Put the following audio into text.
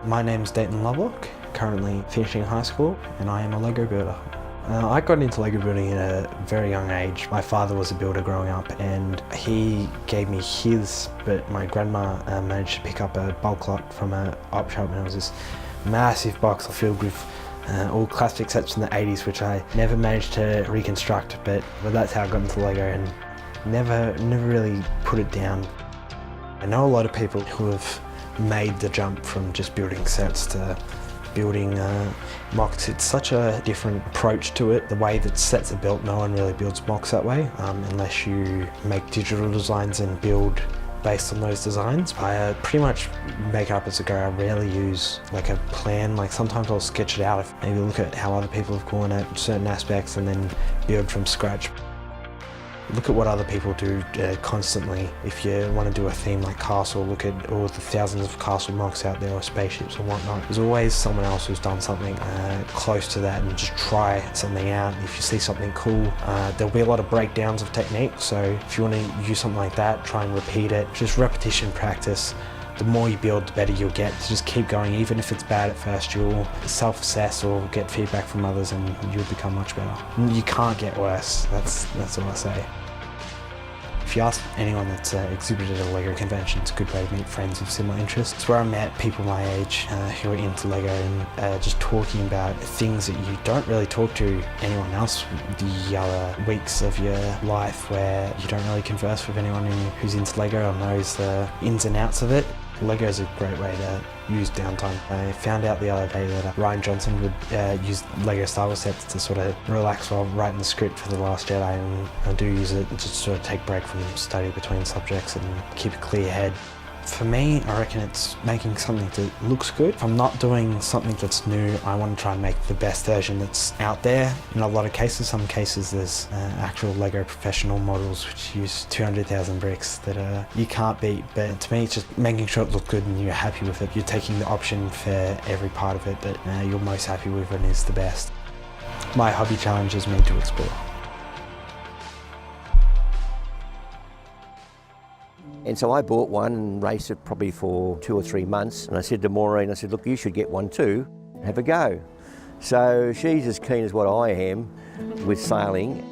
My name's Dayton, currently finishing high school, and I am a Lego builder. I got into Lego building at a very young age. My father was a builder growing up, and he gave me his, but my grandma managed to pick up a bulk lot from an op shop, and it was this massive box filled with all classic sets from the 80s, which I never managed to reconstruct, but that's how I got into Lego and never really put it down. I know a lot of people who have made the jump from just building sets to building MOCs. It's such a different approach to it. The way that sets are built, no one really builds MOCs that way, unless you make digital designs and build based on those designs. I pretty much make it up as I go. I rarely use like a plan. Like sometimes I'll sketch it out, maybe look at how other people have gone at certain aspects and then build from scratch. Look at what other people do constantly. If you want to do a theme like castle, look at all the thousands of castle MOCs out there, or spaceships or whatnot. There's always someone else who's done something close to that, and just try something out. If you see something cool, there'll be a lot of breakdowns of technique, so if you want to use something like that, try and repeat it. Just repetition, practice. The more you build, the better you'll get. So just keep going. Even if it's bad at first, you'll self-assess or get feedback from others, and you'll become much better. You can't get worse. That's all I say. If you ask anyone that's exhibited at a Lego convention, it's a good way to meet friends with similar interests. It's where I met people my age who are into Lego, and just talking about things that you don't really talk to anyone else the other weeks of your life, where you don't really converse with anyone who's into Lego or knows the ins and outs of it. Lego is a great way to use downtime. I found out the other day that Ryan Johnson would use Lego Star Wars sets to sort of relax while writing the script for The Last Jedi, and I do use it to sort of take a break from study between subjects and keep a clear head. For me, I reckon it's making something that looks good. If I'm not doing something that's new, I want to try and make the best version that's out there. In a lot of cases, some cases there's actual Lego professional models which use 200,000 bricks that you can't beat. But to me, it's just making sure it looks good and you're happy with it. You're taking the option for every part of it that you're most happy with and is the best. My hobby challenges me to explore. And so I bought one and raced it probably for 2 or 3 months. And I said to Maureen, I said, look, you should get one too, have a go. So she's as keen as what I am with sailing.